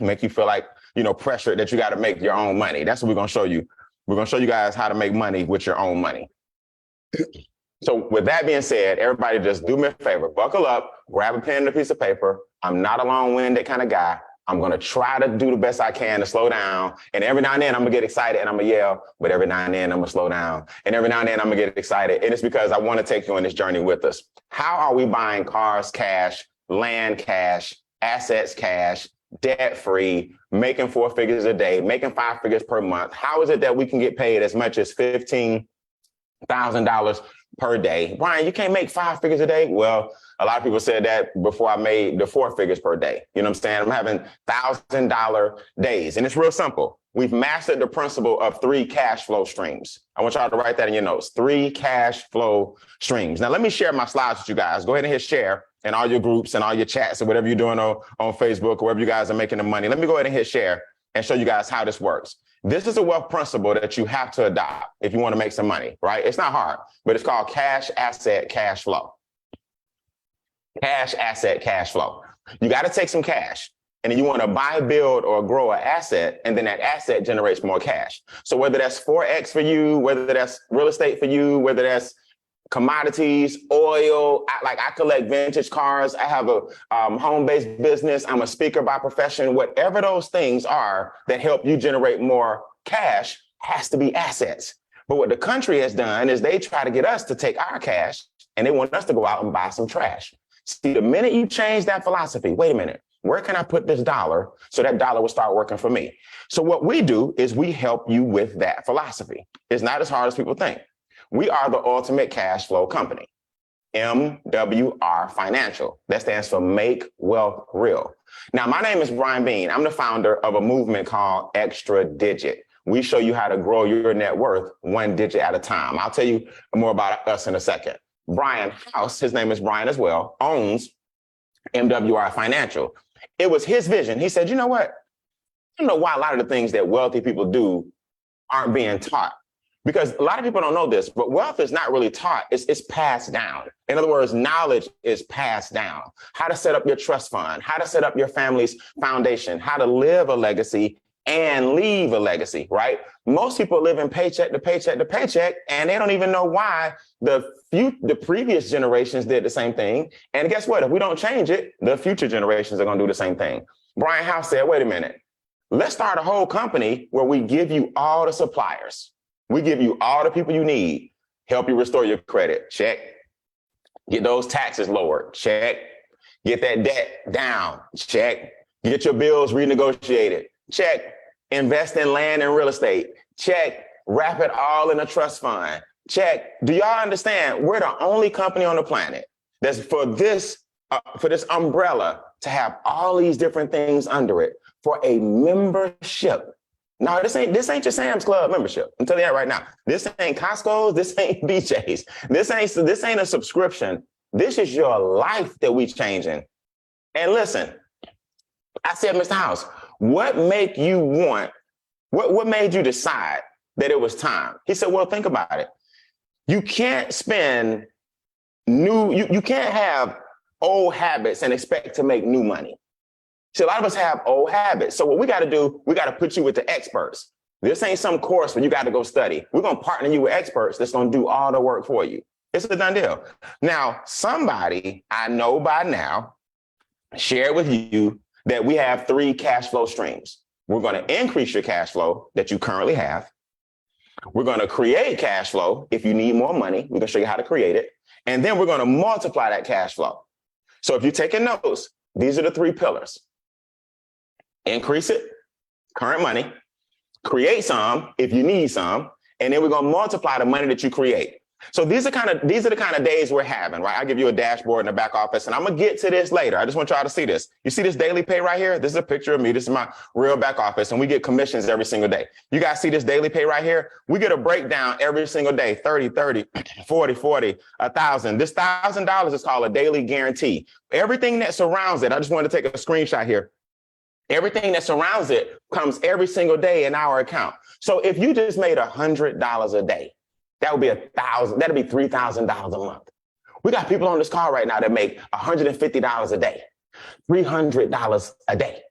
make you feel like, pressured that you got to make your own money. That's what we're going to show you. We're going to show you guys how to make money with your own money. So with that being said, everybody just do me a favor, buckle up, grab a pen and a piece of paper. I'm not a long-winded kind of guy. I'm going to try to do the best I can to slow down. And every now and then I'm going to get excited and I'm going to yell, but every now and then I'm going to slow down. And every now and then I'm going to get excited. And it's because I want to take you on this journey with us. How are we buying cars cash, land cash, assets cash, debt-free, making 4 figures a day, making 5 figures per month? How is it that we can get paid as much as $15,000 per day? Brian, you can't make 5 figures a day? Well, a lot of people said that before I made the 4 figures per day. You know what I'm saying? I'm having $1,000 days. And it's real simple. We've mastered the principle of 3 cash flow streams. I want y'all to write that in your notes. 3 cash flow streams. Now, let me share my slides with you guys. Go ahead and hit share in all your groups and all your chats and whatever you're doing on Facebook or wherever you guys are making the money. Let me go ahead and hit share and show you guys how this works. This is a wealth principle that you have to adopt if you want to make some money, right? It's not hard, but it's called cash, asset, cash flow. Cash, asset, cash flow. You got to take some cash and then you want to buy, build, or grow an asset, and then that asset generates more cash. So whether that's Forex for you, whether that's real estate for you, whether that's commodities, oil, I collect vintage cars. I have a home-based business. I'm a speaker by profession. Whatever those things are that help you generate more cash has to be assets. But what the country has done is they try to get us to take our cash and they want us to go out and buy some trash. See, the minute you change that philosophy, wait a minute, where can I put this dollar so that dollar will start working for me? So what we do is we help you with that philosophy. It's not as hard as people think. We are the ultimate cash flow company, MWR Financial. That stands for Make Wealth Real. Now, my name is Brian Bean. I'm the founder of a movement called Extra Digit. We show you how to grow your net worth 1 digit at a time. I'll tell you more about us in a second. Brian House, his name is Brian as well, owns MWR Financial. It was his vision. He said, you know what? I don't know why a lot of the things that wealthy people do aren't being taught. Because a lot of people don't know this, but wealth is not really taught. It's passed down. In other words, knowledge is passed down. How to set up your trust fund, how to set up your family's foundation, how to live a legacy and leave a legacy, right? Most people live in paycheck to paycheck to paycheck, and they don't even know why the previous generations did the same thing. And guess what? If we don't change it, the future generations are going to do the same thing. Brian House said, wait a minute, let's start a whole company where we give you all the suppliers. We give you all the people you need, help you restore your credit, check. Get those taxes lowered, check. Get that debt down, check. Get your bills renegotiated, check. Invest in land and real estate, check. Wrap it all in a trust fund, check. Do y'all understand? We're the only company on the planet that's for this umbrella to have all these different things under it for a membership. No, this ain't your Sam's Club membership. I'm telling you that right now. This ain't Costco's. This ain't BJ's. This ain't a subscription. This is your life that we changing. And listen, I said, Mr. House, what made you decide that it was time? He said, well, think about it. You can't spend you can't have old habits and expect to make new money. See, a lot of us have old habits. So what we got to do, we got to put you with the experts. This ain't some course where you got to go study. We're going to partner you with experts that's going to do all the work for you. It's a done deal. Now, somebody I know by now shared with you that we have 3 cash flow streams. We're going to increase your cash flow that you currently have. We're going to create cash flow. If you need more money, we're going to show you how to create it. And then we're going to multiply that cash flow. So if you're taking notes, these are the 3 pillars. Increase it, current money, create some if you need some, and then we're going to multiply the money that you create. So these are the kind of days we're having, right? I'll give you a dashboard in the back office, and I'm going to get to this later. I just want y'all to see this. You see this daily pay right here? This is a picture of me. This is my real back office, and we get commissions every single day. You guys see this daily pay right here? We get a breakdown every single day, 30, 30, 40, 40, 1,000. This $1,000 is called a daily guarantee. Everything that surrounds it, I just wanted to take a screenshot here. Everything that surrounds it comes every single day in our account. So if you just made $100 a day, that would be $1,000. That'd be $3,000 a month. We got people on this call right now that make $150 a day, $300 a day.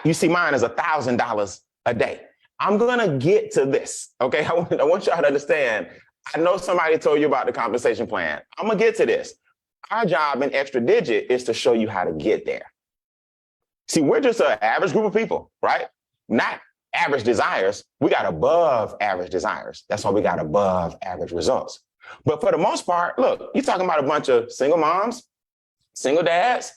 You see mine is $1,000 a day. I'm gonna get to this, okay? I want y'all to understand. I know somebody told you about the compensation plan. I'm gonna get to this. Our job in Extra Digit is to show you how to get there. See, we're just an average group of people, right? Not average desires. We got above average desires. That's why we got above average results. But for the most part, look, you're talking about a bunch of single moms, single dads,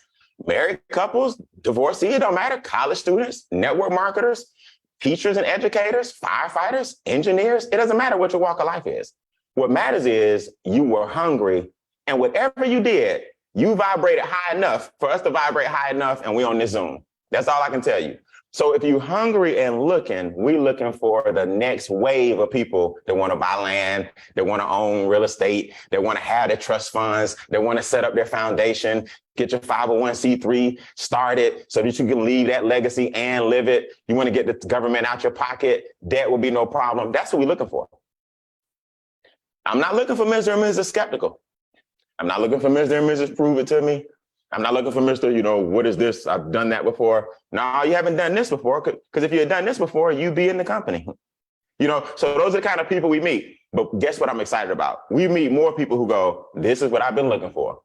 married couples, divorcee, it don't matter, college students, network marketers, teachers and educators, firefighters, engineers. It doesn't matter what your walk of life is. What matters is you were hungry, and whatever you did, you vibrated high enough for us to vibrate high enough, and we on this Zoom. That's all I can tell you. So if you're hungry and looking, we're looking for the next wave of people that want to buy land, that want to own real estate, that want to have their trust funds, that want to set up their foundation, get your 501c3 started so that you can leave that legacy and live it. You want to get the government out your pocket. Debt will be no problem. That's what we're looking for. I'm not looking for Mr. and Mrs. Skeptical. I'm not looking for Mr. and Mrs. Prove it to me. I'm not looking for Mr. What is this? I've done that before. No, you haven't done this before, because if you had done this before, you'd be in the company. So those are the kind of people we meet. But guess what I'm excited about? We meet more people who go, this is what I've been looking for.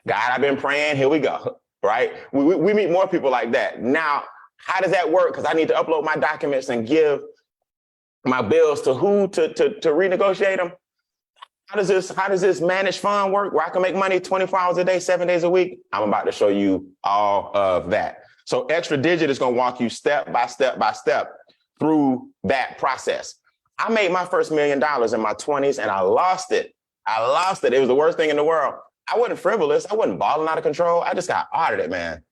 God, I've been praying, here we go, right? We meet more people like that. Now, how does that work? Because I need to upload my documents and give my bills to who to renegotiate them? How does this managed fund work where I can make money 24 hours a day, 7 days a week? I'm about to show you all of that. So Extra Digit is going to walk you step by step by step through that process. I made my first $1 million in my 20s and I lost it. It was the worst thing in the world. I wasn't frivolous. I wasn't balling out of control. I just got audited, man.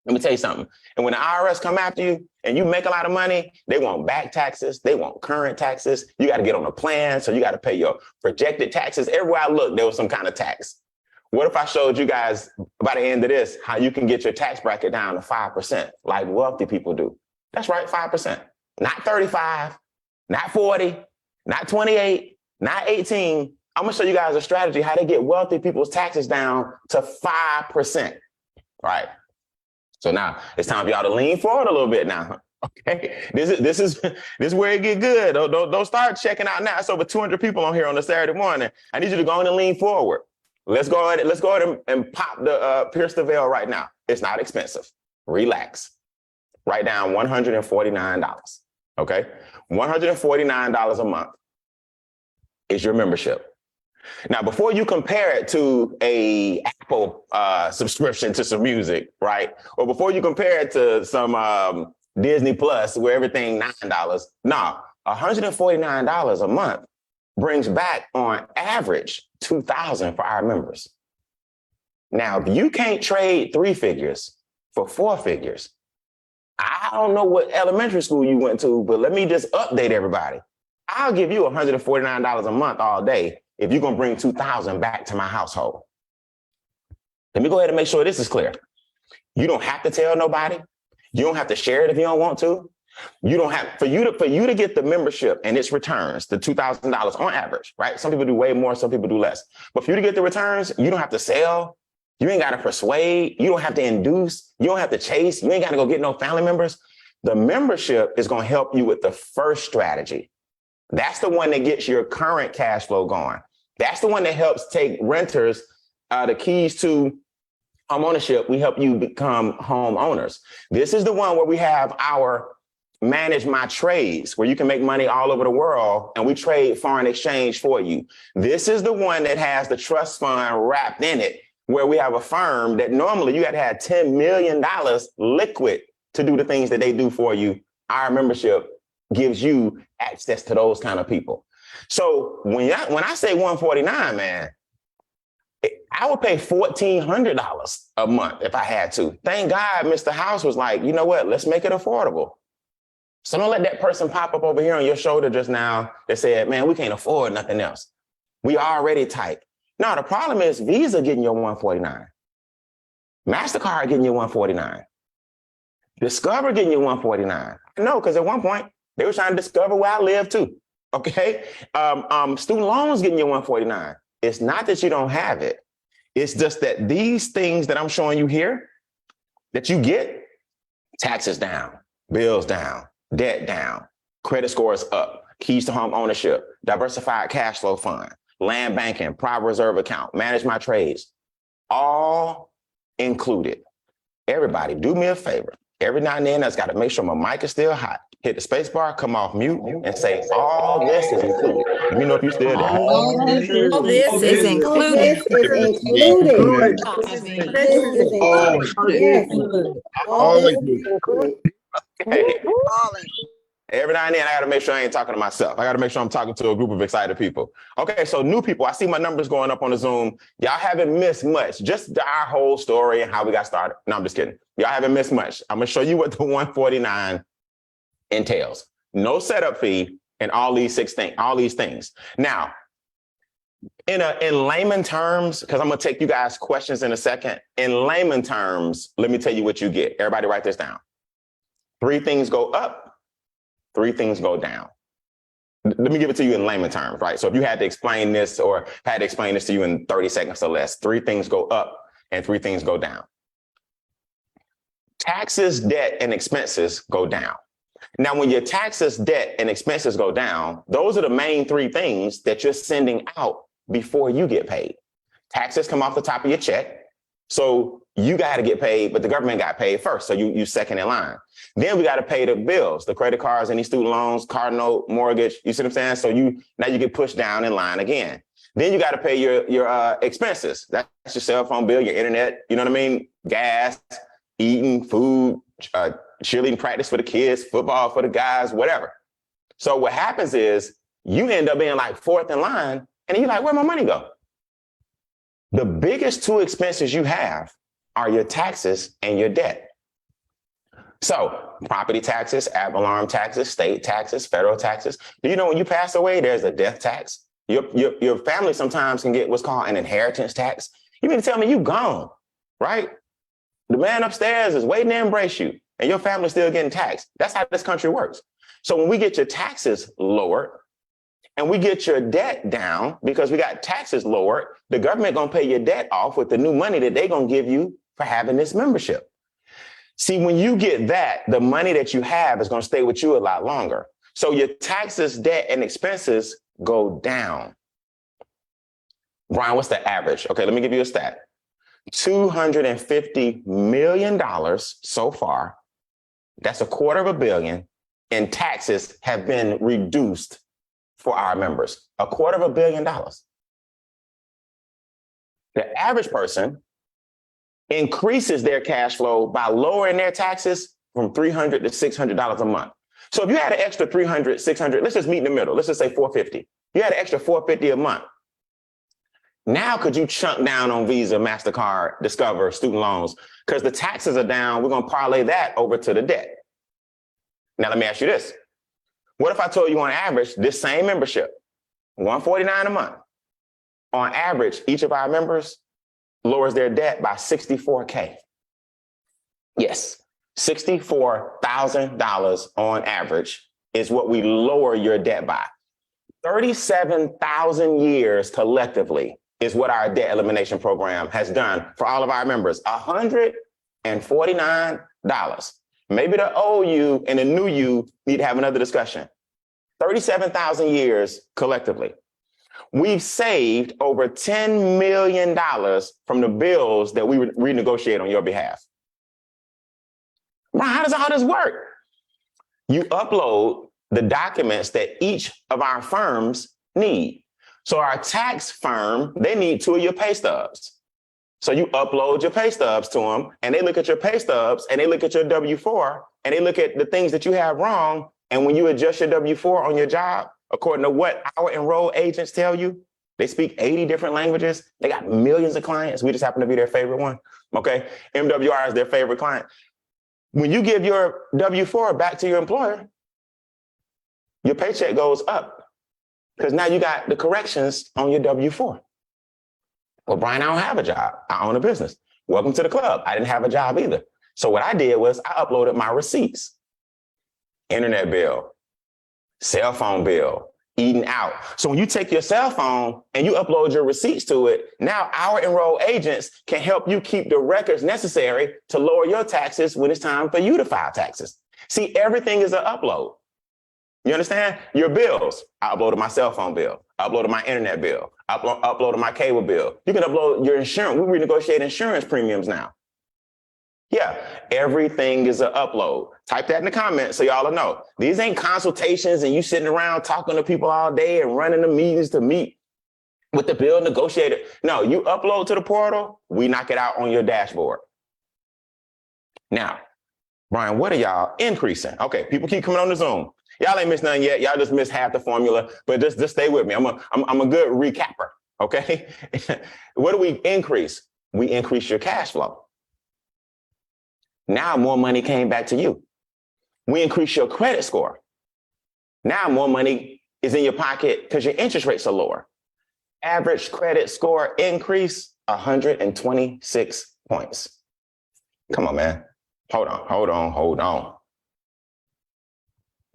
Let me tell you something. And when the IRS come after you and you make a lot of money, they want back taxes. They want current taxes. You got to get on a plan. So you got to pay your projected taxes. Everywhere I looked, there was some kind of tax. What if I showed you guys by the end of this, how you can get your tax bracket down to 5% like wealthy people do? That's right, 5%. Not 35, not 40, not 28, not 18. I'm going to show you guys a strategy how to get wealthy people's taxes down to 5%. All right. So now it's time for y'all to lean forward a little bit now. Okay, this is where it get good. Don't start checking out now. It's over 200 people on here on a Saturday morning. I need you to go in and lean forward. Let's go ahead and pop the pierce the veil right now. It's not expensive. Relax. Write down $149. Okay, $149 a month is your membership. Now, before you compare it to a Apple subscription to some music, right? Or before you compare it to some Disney Plus where everything $9, no, $149 a month brings back on average $2,000 for our members. Now, if you can't trade 3 figures for 4 figures, I don't know what elementary school you went to, but let me just update everybody. I'll give you $149 a month all day if you're going to bring $2,000 back to my household. Let me go ahead and make sure this is clear. You don't have to tell nobody. You don't have to share it if you don't want to. You don't have, for you to get the membership and its returns, the $2,000 on average, right? Some people do way more, some people do less. But for you to get the returns, you don't have to sell. You ain't got to persuade. You don't have to induce. You don't have to chase. You ain't got to go get no family members. The membership is going to help you with the first strategy. That's the one that gets your current cash flow going. That's the one that helps take renters the keys to home ownership. We help you become homeowners. This is the one where we have our manage my trades, where you can make money all over the world and we trade foreign exchange for you. This is the one that has the trust fund wrapped in it, where we have a firm that normally you got to have $10 million liquid to do the things that they do for you. Our membership gives you access to those kind of people. So when I say 149, man, I would pay $1,400 a month if I had to. Thank God Mr. House was like, you know what, let's make it affordable. So don't let that person pop up over here on your shoulder just now that said, man, we can't afford nothing else. We already tight. No, the problem is Visa getting your 149. MasterCard getting your 149. Discover getting your 149. No, because at one point they were trying to discover where I live too. Okay. Student loans getting your 149. It's not that you don't have it. It's just that these things that I'm showing you here that you get Taxes down, bills down, debt down, credit scores up, keys to home ownership, diversified cash flow fund, land banking, private reserve account, manage my trades, all included. Everybody, do me a favor. Every now and then, I just got to make sure my mic is still hot. Hit the space bar, come off mute, and say, all this is included. Let me know if you're still there. All this is included. This is included. Okay. Every now and then, I got to make sure I ain't talking to myself. I got to make sure I'm talking to a group of excited people. Okay, so new people, I see my numbers going up on the Zoom. Y'all haven't missed much. Just our whole story and how we got started. No, I'm just kidding. Y'all haven't missed much. I'm going to show you what the 149 entails. No setup fee and all these things. Now, in layman terms, because I'm going to take you guys questions in a second. In layman terms, let me tell you what you get. Everybody write this down. 3 things go up. 3 things go down. Let me give it to you in layman terms, right? So if you had to explain this or had to explain this to you in 30 seconds or less, 3 things go up and 3 things go down. Taxes, debt, and expenses go down. Now, when your taxes, debt, and expenses go down, those are the main 3 things that you're sending out before you get paid. Taxes come off the top of your check. So you got to get paid, but the government got paid first. So you second in line. Then we got to pay the bills, the credit cards, any student loans, car note, mortgage. You see what I'm saying? So now you get pushed down in line again. Then you got to pay your expenses. That's your cell phone bill, your internet, you know what I mean? Gas, eating, food, cheerleading practice for the kids, football for the guys, whatever. So what happens is you end up being like 4th in line and you're like, where'd my money go? The biggest 2 expenses you have are your taxes and your debt. So property taxes, ad valorem taxes, state taxes, federal taxes. Do you know when you pass away, there's a death tax? Your family sometimes can get what's called an inheritance tax. You mean to tell me you gone, right? The man upstairs is waiting to embrace you and your family's still getting taxed. That's how this country works. So when we get your taxes lowered and we get your debt down because we got taxes lowered, the government gonna pay your debt off with the new money that they're gonna give you for having this membership. See, when you get that, the money that you have is gonna stay with you a lot longer. So your taxes, debt, and expenses go down. Brian, what's the average? Okay, let me give you a stat. $250 million so far, that's $250 million, in taxes have been reduced for our members. $250 million. The average person increases their cash flow by lowering their taxes from $300 to $600 a month. So if you had an extra $300, $600, let's just meet in the middle. Let's just say $450. You had an extra $450 a month. Now could you chunk down on Visa, MasterCard, Discover, student loans? Because the taxes are down, we're going to parlay that over to the debt. Now let me ask you this. What if I told you on average, this same membership, $149 a month, on average, each of our members lowers their debt by $64K. Yes, $64,000 on average is what we lower your debt by. 37,000 years collectively is what our debt elimination program has done for all of our members. $149. Maybe the old you and the new you need to have another discussion. 37,000 years collectively. We've saved over $10 million from the bills that we renegotiate on your behalf. Now, how does all this work? You upload the documents that each of our firms need. So our tax firm, they need 2 of your pay stubs. So you upload your pay stubs to them and they look at your pay stubs and they look at your W-4 and they look at the things that you have wrong. And when you adjust your W-4 on your job, according to what our enrolled agents tell you, they speak 80 different languages. They got millions of clients. We just happen to be their favorite one. Okay. MWR is their favorite client. When you give your W-4 back to your employer, your paycheck goes up because now you got the corrections on your W-4. Well, Brian, I don't have a job. I own a business. Welcome to the club. I didn't have a job either. So what I did was I uploaded my receipts, internet bill, cell phone bill, eating out. So when you take your cell phone and you upload your receipts to it, now our enrolled agents can help you keep the records necessary to lower your taxes when it's time for you to file taxes. See, everything is an upload. You understand? Your bills. I uploaded my cell phone bill. I uploaded my internet bill. I uploaded my cable bill. You can upload your insurance. We renegotiate insurance premiums now. Yeah, everything is an upload. Type that in the comments so y'all will know. These ain't consultations and you sitting around talking to people all day and running the meetings to meet with the bill negotiator. No, you upload to the portal, we knock it out on your dashboard. Now, Brian, what are y'all increasing? Okay, people keep coming on the Zoom. Y'all ain't missed nothing yet. Y'all just missed half the formula, but just stay with me. I'm a good recapper, okay? What do we increase? We increase your cash flow. Now more money came back to you. We increase your credit score. Now more money is in your pocket because your interest rates are lower. Average credit score increase 126 points. Come on, man. Hold on.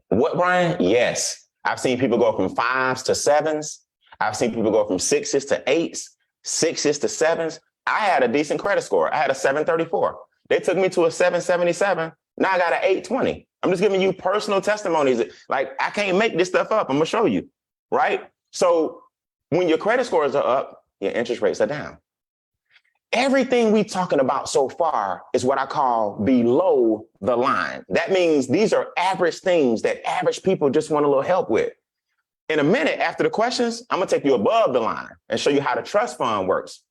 What, Brian? Yes. I've seen people go from 5s to 7s. I've seen people go from 6s to 8s, 6s to 7s. I had a decent credit score. I had a 734. They took me to a 777. Now I got an 820. I'm just giving you personal testimonies. Like, I can't make this stuff up. I'm going to show you, right? So when your credit scores are up, your interest rates are down. Everything we're talking about so far is what I call below the line. That means these are average things that average people just want a little help with. In a minute, after the questions, I'm going to take you above the line and show you how the trust fund works,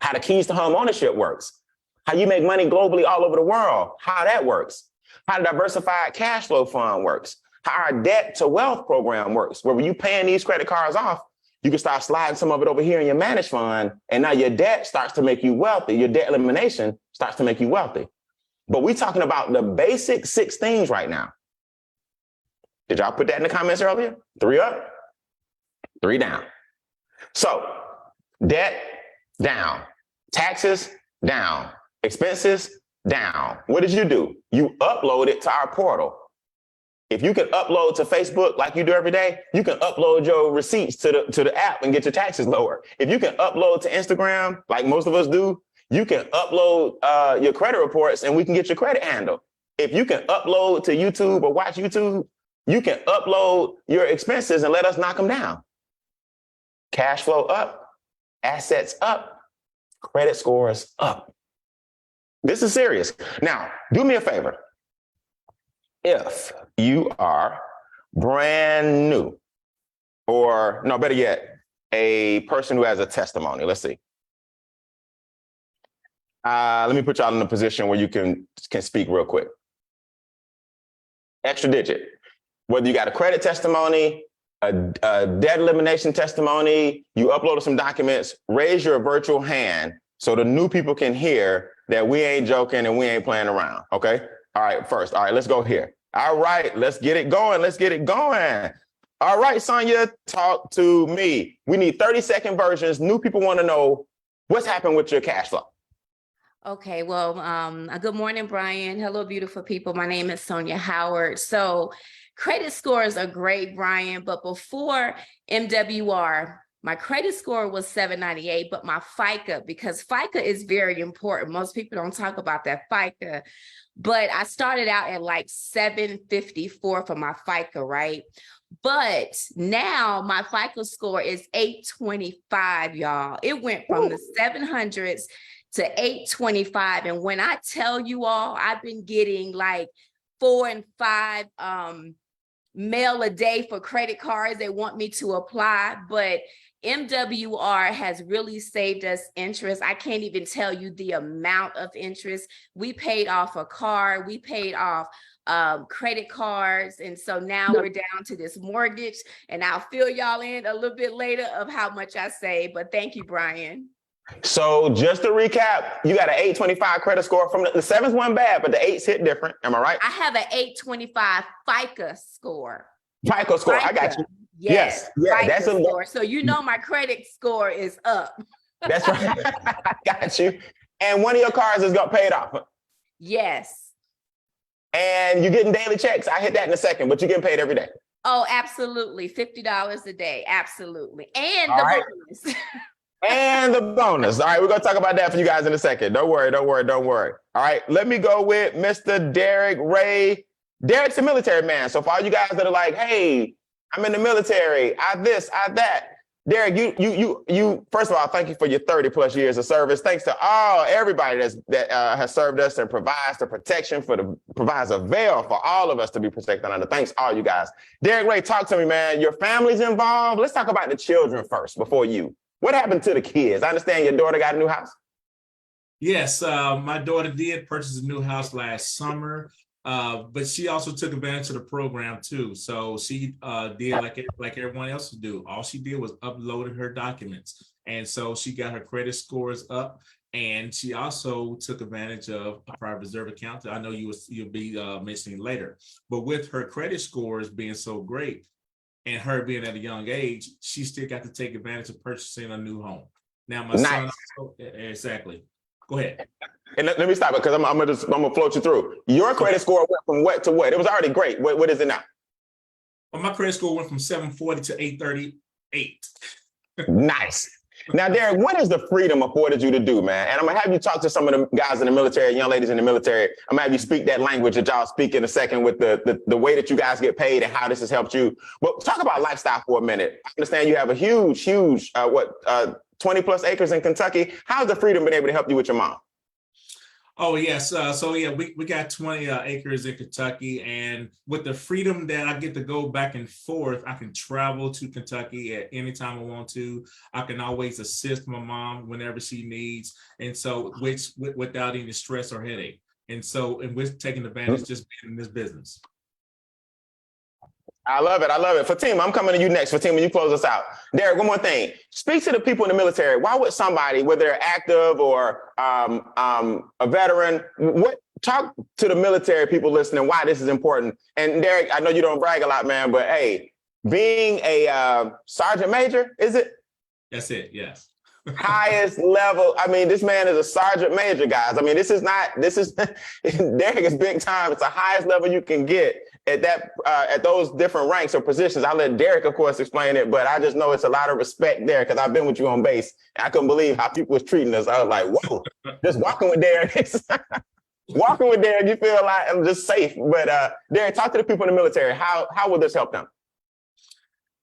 how the keys to home ownership works, how you make money globally all over the world, how that works, how the diversified cash flow fund works, how our debt to wealth program works, where when you paying these credit cards off, you can start sliding some of it over here in your managed fund, and now your debt starts to make you wealthy. Your debt elimination starts to make you wealthy. But we're talking about the basic 6 things right now. Did y'all put that in the comments earlier? 3 up, 3 down. So debt, down. Taxes, down. Expenses, down. What did you do? You upload it to our portal. If you can upload to Facebook like you do every day, you can upload your receipts to the app and get your taxes lower. If you can upload to Instagram like most of us do, you can upload your credit reports and we can get your credit handle. If you can upload to YouTube or watch YouTube, you can upload your expenses and let us knock them down. Cash flow up, assets up, credit scores up. This is serious. Now, do me a favor. If you are brand new, or no, better yet, a person who has a testimony, let's see. Let me put y'all in a position where you can speak real quick. Extra digit. Whether you got a credit testimony, a debt elimination testimony, you uploaded some documents, raise your virtual hand so the new people can hear that we ain't joking and we ain't playing around, okay? All right, let's go here. All right, let's get it going. All right, Sonia, talk to me. We need 30-second versions. New people want to know what's happened with your cash flow. Okay, well, good morning, Brian. Hello, beautiful people. My name is Sonia Howard. So credit scores are great, Brian, but before MWR, my credit score was 798, but my FICA, because FICA is very important. Most people don't talk about that FICA, but I started out at like 754 for my FICA, right? But now my FICA score is 825, y'all. It went from the 700s to 825. And when I tell you all, I've been getting like 4 and 5 mail a day for credit cards. They want me to apply, but MWR has really saved us interest. I can't even tell you the amount of interest. We paid off a car, we paid off credit cards. And so now we're down to this mortgage, and I'll fill y'all in a little bit later of how much I saved. But thank you, Brian. So just to recap, you got an 825 credit score. From the 7s weren't bad, but the 8s hit different. Am I right? I have an 825 FICA score. FICO score, FICA. I got you. Yes. Yeah, that's a score. So you know my credit score is up. That's right. I got you. And one of your cards has got paid off. Yes. And you're getting daily checks. I hit that in a second, but you're getting paid every day. Oh, absolutely. $50 a day. Absolutely. And All the right. bonus. And the bonus. All right, we're going to talk about that for you guys in a second. Don't worry. All right, let me go with Mr. Derek Ray. Derek's a military man. So for all you guys that are like, hey, I'm in the military, I this, I that. Derek, you. First of all, thank you for your 30 plus years of service. Thanks to everybody that has served us and provides the protection provides a veil for all of us to be protected under. Thanks all you guys. Derek Ray, talk to me, man. Your family's involved. Let's talk about the children first before you. What happened to the kids? I understand your daughter got a new house. Yes, my daughter did purchase a new house last summer, but she also took advantage of the program too. So she did like everyone else would do. All she did was uploaded her documents, and so she got her credit scores up. And she also took advantage of a private reserve account that I know you'll be mentioning later. But with her credit scores being so great, and her being at a young age, she still got to take advantage of purchasing a new home. Now, my son, also, exactly. Go ahead. And let me stop it because I'm gonna float you through. Your credit score went from what to what? It was already great. What is it now? Well, my credit score went from 740 to 838. Nice. Now, Derek, what is the freedom afforded you to do, man? And I'm gonna have you talk to some of the guys in the military, young ladies in the military. I'm gonna have you speak that language that y'all speak in a second with the way that you guys get paid and how this has helped you. But talk about lifestyle for a minute. I understand you have a huge 20 plus acres in Kentucky. How's the freedom been able to help you with your mom? Oh, yes. We got 20 acres in Kentucky, and with the freedom that I get to go back and forth, I can travel to Kentucky at any time I want to. I can always assist my mom whenever she needs. And so without any stress or headache. And we're taking advantage just being in this business. I love it. Fatima, I'm coming to you next. Fatima, you close us out. Derek, one more thing. Speak to the people in the military. Why would somebody, whether they're active or a veteran, talk to the military people listening why this is important? And Derek, I know you don't brag a lot, man, but hey, being a sergeant major, is it? That's it, yes. Highest level. I mean, this man is a sergeant major, guys. I mean, this is Derek is big time. It's the highest level you can get at those different ranks or positions. I'll let Derek, of course, explain it, but I just know it's a lot of respect there because I've been with you on base. I couldn't believe how people was treating us. I was like, whoa, just walking with Derek. Walking with Derek, you feel like I'm just safe. But Derek, talk to the people in the military. How will this help them?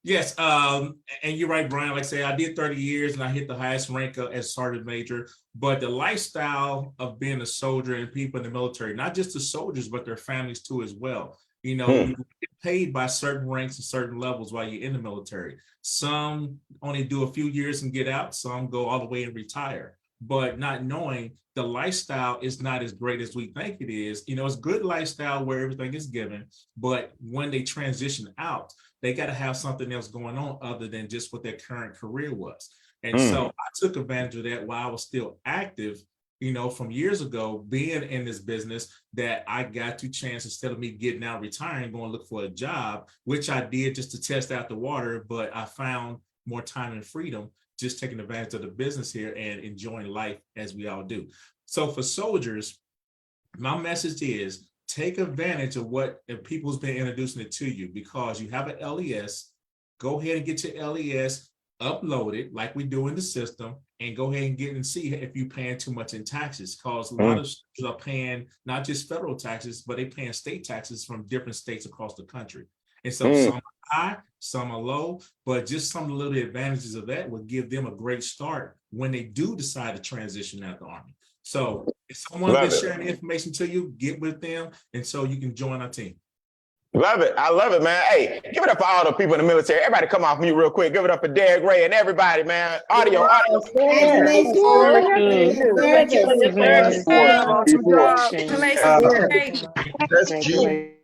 Yes, and you're right, Brian. Like I say, I did 30 years and I hit the highest rank as sergeant major. But the lifestyle of being a soldier and people in the military, not just the soldiers, but their families too as well. You know, you get paid by certain ranks and certain levels while you're in the military. Some only do a few years and get out. Some go all the way and retire. But not knowing the lifestyle is not as great as we think it is. You know, it's good lifestyle where everything is given. But when they transition out, they got to have something else going on other than just what their current career was. And so I took advantage of that while I was still active, you know, from years ago, being in this business, that I got to chance, instead of me getting out, retiring, going to look for a job, which I did just to test out the water, but I found more time and freedom just taking advantage of the business here and enjoying life as we all do. So for soldiers, my message is take advantage of what people's been introducing it to you, because you have an LES. Go ahead and get your LES, upload it like we do in the system, and go ahead and get and see if you're paying too much in taxes, because a lot of states are paying not just federal taxes, but they're paying state taxes from different states across the country. And so some are high, some are low, but just some of the little advantages of that will give them a great start when they do decide to transition out the Army. So if someone's been sharing the information to you, get with them, and so you can join our team. Love it. I love it, man. Hey, give it up for all the people in the military. Everybody come off mute real quick. Give it up for Derek Ray and everybody, man. Audio. That's G.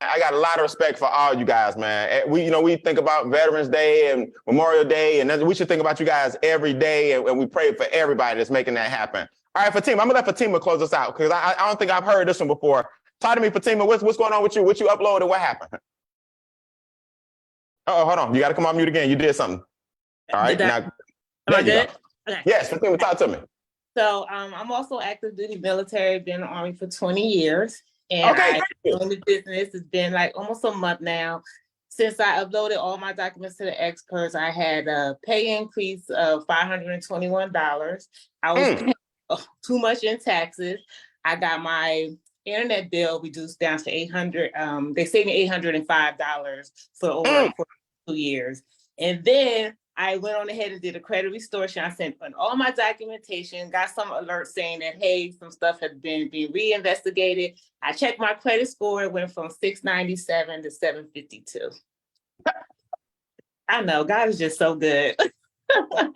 I got a lot of respect for all you guys, man. We think about Veterans Day and Memorial Day, and we should think about you guys every day, and we pray for everybody that's making that happen. All right, Fatima, I'm gonna let Fatima close us out because I don't think I've heard this one before. Talk to me, Fatima. What's going on with you? What you uploaded? What happened? Oh, hold on. You got to come on mute again. You did something. All right. Am I good? Okay. Yes, Fatima, talk to me. So I'm also active duty military, been in the Army for 20 years. And I've been in the business, it's been like almost a month now. since I uploaded all my documents to the experts, I had a pay increase of $521. I was paying too much in taxes. I got my internet bill reduced down to $800. They saved me $805 for over 2 years. And then I went on ahead and did a credit restoration. I sent in all my documentation, got some alerts saying that, hey, some stuff had been being reinvestigated. I checked my credit score. It went from 697 to 752. I know, God is just so good. And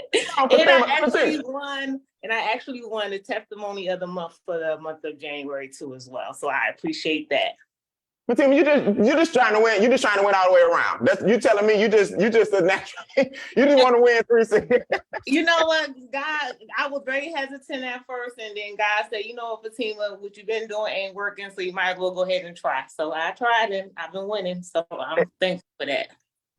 I actually won the testimony of the month for the month of January too as well. So I appreciate that. But Tim, you're just trying to win. You're just trying to win all the way around. You telling me you just a natural. You just want to win 3 cities. You know what, God, I was very hesitant at first, and then God said, you know, Fatima, what you've been doing ain't working, so you might as well go ahead and try. So I tried, and I've been winning. So I'm thankful for that.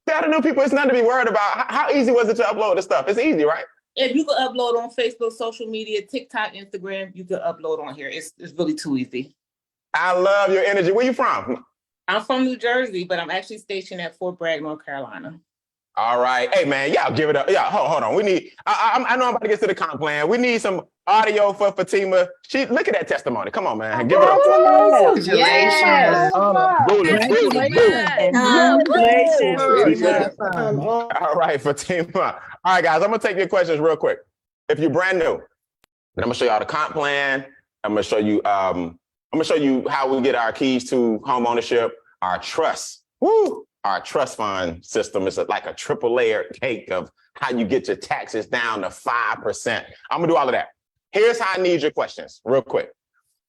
Tell the new people it's nothing to be worried about. How easy was it to upload the stuff? It's easy, right? If you can upload on Facebook, social media, TikTok, Instagram, you can upload on here. It's really too easy. I love your energy. Where you from? I'm from New Jersey, but I'm actually stationed at Fort Bragg, North Carolina. All right. Hey, man, y'all give it up. Yeah, hold on. We need, I know I'm about to get to the comp plan. We need some audio for Fatima. Look at that testimony. Come on, man. Give it up. Yes. All right, Fatima. All right, guys, I'm going to take your questions real quick. If you're brand new, then I'm going to show y'all the comp plan. I'm going to show you how we get our keys to home ownership, our trust. Woo! Our trust fund system is like a triple layered cake of how you get your taxes down to 5%. I'm gonna do all of that. Here's how I need your questions real quick.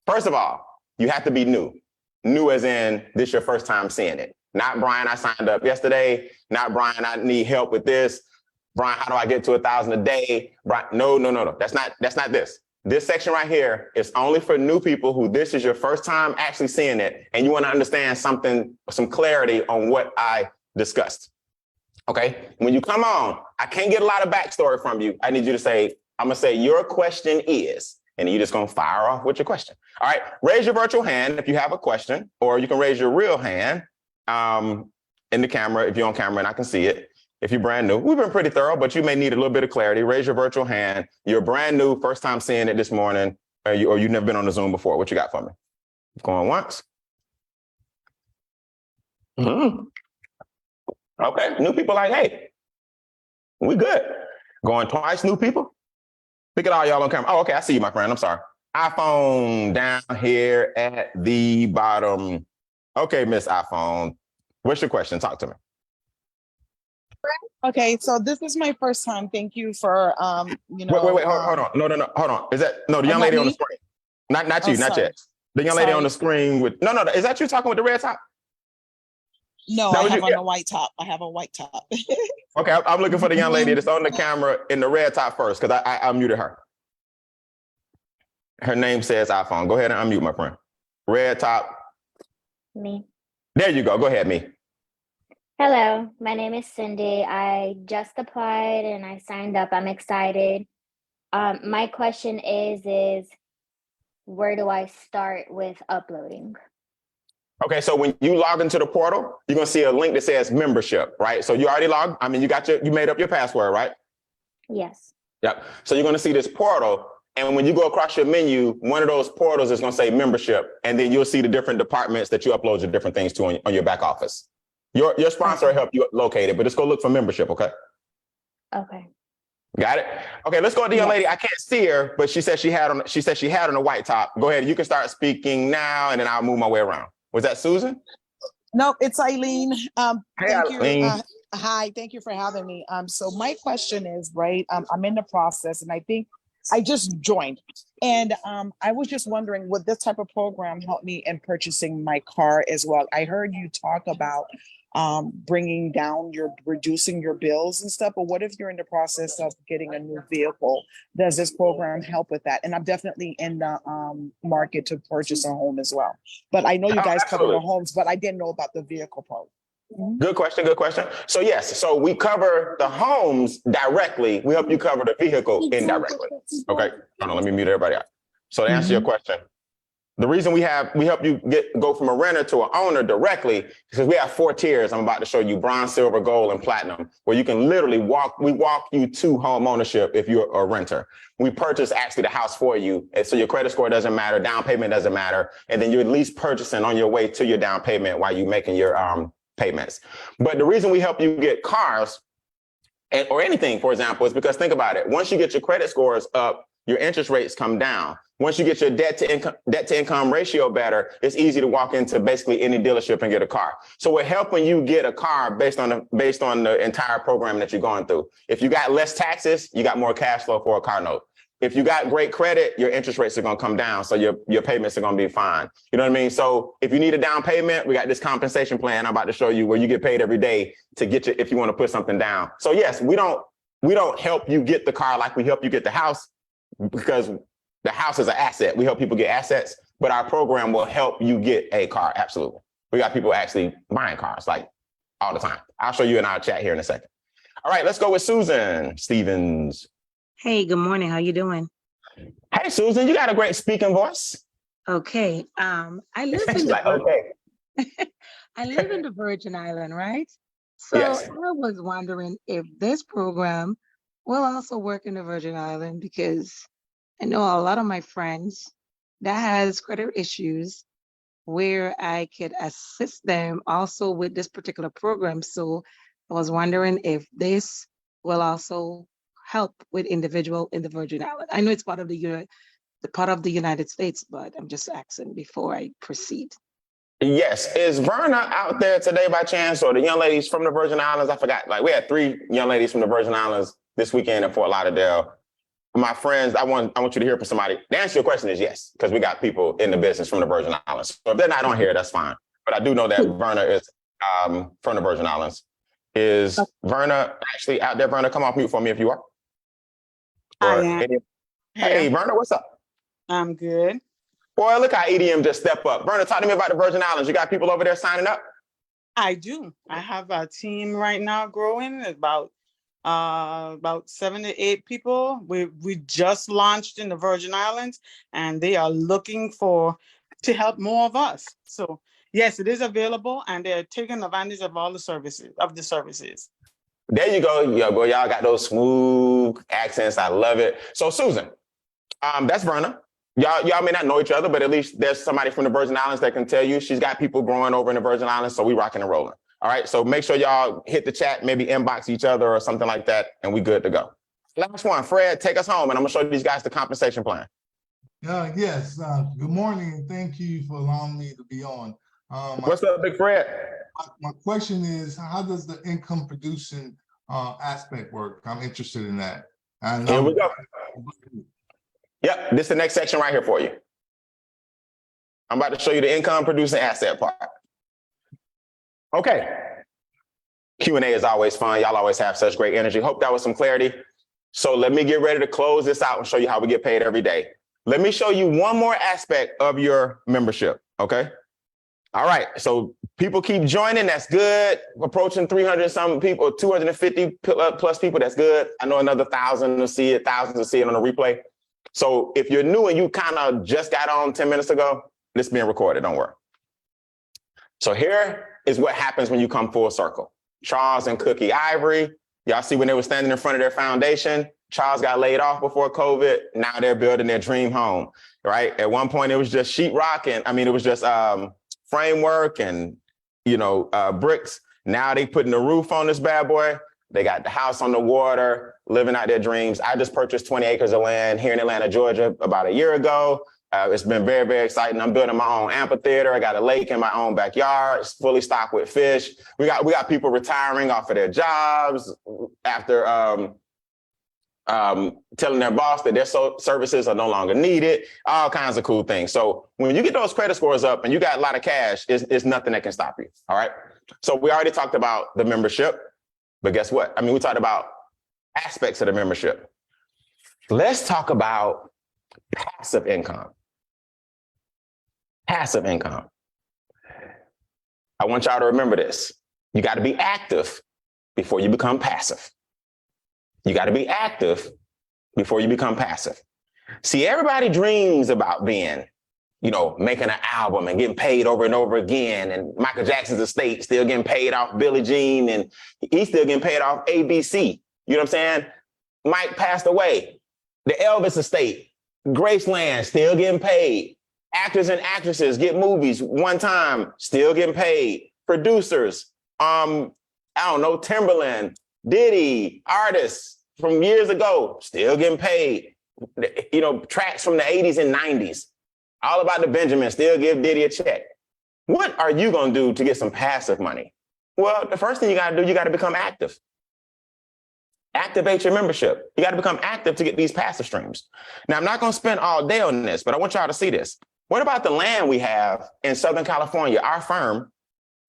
First of all, you have to be new. New as in this your first time seeing it. Not Brian, I signed up yesterday. Not Brian, I need help with this. Brian, how do I get to 1,000 a day? Brian, no. That's not this. This section right here is only for new people who this is your first time actually seeing it, and you want to understand something, some clarity on what I discussed. Okay? When you come on, I can't get a lot of backstory from you. I need you to say, I'm going to say your question is, and you're just going to fire off with your question. All right? Raise your virtual hand if you have a question, or you can raise your real hand in the camera if you're on camera and I can see it. If you're brand new, we've been pretty thorough, but you may need a little bit of clarity. Raise your virtual hand. You're brand new, first time seeing it this morning, or you've never been on the Zoom before. What you got for me? Going once. Okay, new people like, hey, we good. Going twice, new people. Look at all y'all on camera. Oh, okay, I see you, my friend. I'm sorry. iPhone down here at the bottom. Okay, Miss iPhone. What's your question? Talk to me. Okay, so this is my first time. Thank you for Wait, hold on. No, hold on. Is that the young lady on the screen? Not you, not yet. The young lady on the screen with no, is that you talking with the red top? No, I have on a white top. I have a white top. Okay, I'm looking for the young lady that's on the camera in the red top first, because I muted her. Her name says iPhone. Go ahead and unmute, my friend. Red top. Me. There you go. Go ahead, me. Hello, my name is Cindy. I just applied and I signed up. I'm excited. My question is where do I start with uploading? Okay, so when you log into the portal, you're gonna see a link that says membership, right? So you already logged. I mean, you made up your password, right? Yes. Yep. So you're gonna see this portal, and when you go across your menu, one of those portals is gonna say membership, and then you'll see the different departments that you upload your different things to on your back office. Your sponsor will help you locate it, but just go look for membership, okay? Okay. Got it? Okay, let's go to the young lady. I can't see her, but she said she had on a white top. Go ahead, you can start speaking now, and then I'll move my way around. Was that Susan? No, it's Eileen. Hey, Eileen. Hi, thank you for having me. So my question is, right, I'm in the process, and I think I just joined. And I was just wondering, would this type of program help me in purchasing my car as well? I heard you talk about reducing your bills and stuff, but what if you're in the process of getting a new vehicle? Does this program help with that? And I'm definitely in the market to purchase a home as well. But I know you guys cover the homes, but I didn't know about the vehicle part. Good question. So yes, so we cover the homes directly. We help you cover the vehicle indirectly. Okay, hold on, let me mute everybody out. So to answer your question, The reason we help you go from a renter to an owner directly is because we have 4 tiers. I'm about to show you: bronze, silver, gold, and platinum, where you can literally walk you to home ownership if you're a renter. We purchase actually the house for you. And so your credit score doesn't matter, down payment doesn't matter. And then you're at least purchasing on your way to your down payment while you're making your payments. But the reason we help you get cars or anything, for example, is because think about it. Once you get your credit scores up, your interest rates come down. Once you get your debt to income ratio better, it's easy to walk into basically any dealership and get a car. So we're helping you get a car based on the entire program that you're going through. If you got less taxes, you got more cash flow for a car note. If you got great credit, your interest rates are going to come down, so your payments are going to be fine. You know what I mean? So if you need a down payment, we got this compensation plan I'm about to show you where you get paid every day to get you if you want to put something down. So yes, we don't help you get the car like we help you get the house, because the house is an asset. We help people get assets, but our program will help you get a car. Absolutely. We got people actually buying cars like all the time. I'll show you in our chat here in a second. All right, let's go with Susan Stevens. Hey, good morning. How you doing? Hey, Susan, you got a great speaking voice. Okay. I live in I live in the Virgin Island, right? So Yes. I was wondering if this program will also work in the Virgin Island, because I know a lot of my friends that has credit issues where I could assist them also with this particular program. So I was wondering if this will also help with individual in the Virgin Island. I know it's part of the United States, but I'm just asking before I proceed. Yes. Is Verna out there today by chance, or the young ladies from the Virgin Islands? I forgot. Like, we had 3 young ladies from the Virgin Islands this weekend in Fort Lauderdale. My friends, I want you to hear from somebody. The answer to your question is yes, because we got people in the business from the Virgin Islands. So if they're not on here, that's fine. But I do know that Verna is from the Virgin Islands. Is Verna actually out there? Verna, come off mute for me if you are. I am. Hey, Verna, what's up? I'm good. Boy, look how EDM just step up. Verna, talk to me about the Virgin Islands. You got people over there signing up? I do. I have a team right now growing. About 7 to 8 people. We just launched in the Virgin Islands, and they are looking to help more of us. So yes, it is available, and they're taking advantage of all the services. There you go. Yo, boy, y'all got those smooth accents. I love it. So Susan, that's Verna. Y'all may not know each other, but at least there's somebody from the Virgin Islands that can tell you. She's got people growing over in the Virgin Islands, so we rocking and rolling. All right, so make sure y'all hit the chat, maybe inbox each other or something like that, and we good to go. Last one, Fred, take us home, and I'm gonna show these guys the compensation plan. Yes, good morning, and thank you for allowing me to be on. What's up, Big Fred? My question is, how does the income producing aspect work? I'm interested in that. Here we go. Yep, this is the next section right here for you. I'm about to show you the income producing asset part. Okay. Q&A is always fun. Y'all always have such great energy. Hope that was some clarity. So let me get ready to close this out and show you how we get paid every day. Let me show you one more aspect of your membership, okay? All right, so people keep joining. That's good. Approaching 300 some people, 250 plus people. That's good. I know another 1,000 to see it, thousands to see it on the replay. So if you're new and you kind of just got on 10 minutes ago, this is being recorded, don't worry. So here is what happens when you come full circle. Charles and Cookie Ivory, y'all see when they were standing in front of their foundation, Charles got laid off before COVID. Now they're building their dream home, right? At one point it was just sheetrock it was just framework and, bricks. Now they putting the roof on this bad boy. They got the house on the water, living out their dreams. I just purchased 20 acres of land here in Atlanta, Georgia, about a year ago. It's been very, very exciting. I'm building my own amphitheater. I got a lake in my own backyard. It's fully stocked with fish. We got people retiring off of their jobs after telling their boss that their services are no longer needed. All kinds of cool things. So when you get those credit scores up and you got a lot of cash, it's nothing that can stop you. All right. So we already talked about the membership, but guess what? We talked about aspects of the membership. Let's talk about passive income. Passive income. I want y'all to remember this. You got to be active before you become passive. You got to be active before you become passive. See, everybody dreams about being, making an album and getting paid over and over again. And Michael Jackson's estate still getting paid off Billie Jean, and he's still getting paid off ABC. You know what I'm saying? Mike passed away. The Elvis estate, Graceland, still getting paid. Actors and actresses get movies one time, still getting paid. Producers, Timberland, Diddy, artists from years ago, still getting paid. Tracks from the 80s and 90s. All About the Benjamins, still give Diddy a check. What are you going to do to get some passive money? Well, the first thing you got to do, you got to become active. Activate your membership. You got to become active to get these passive streams. Now, I'm not going to spend all day on this, but I want y'all to see this. What about the land we have in Southern California? Our firm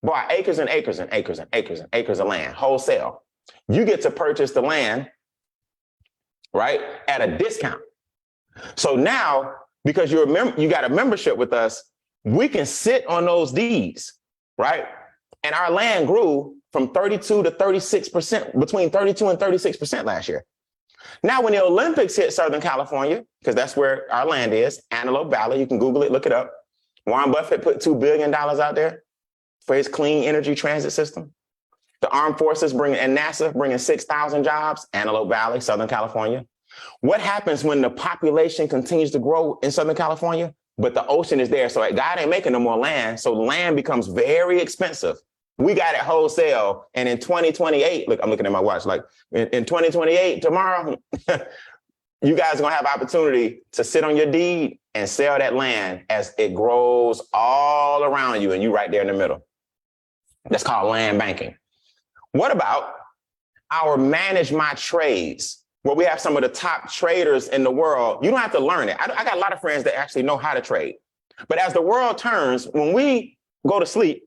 bought acres and acres and acres and acres and acres of land, wholesale. You get to purchase the land, right, at a discount. So now, because you got a membership with us, we can sit on those deeds, right? And our land grew from 32 to 36%, between 32 and 36% last year. Now, when the Olympics hit Southern California, because that's where our land is, Antelope Valley, you can Google it, look it up. Warren Buffett put $2 billion out there for his clean energy transit system. The Armed Forces and NASA bringing 6,000 jobs, Antelope Valley, Southern California. What happens when the population continues to grow in Southern California, but the ocean is there? So God ain't making no more land. So land becomes very expensive. We got it wholesale. And in 2028, look, I'm looking at my watch, like in 2028, tomorrow, you guys are going to have opportunity to sit on your deed and sell that land as it grows all around you and you right there in the middle. That's called land banking. What about our Manage My Trades, where we have some of the top traders in the world? You don't have to learn it. I got a lot of friends that actually know how to trade. But as the world turns, when we go to sleep,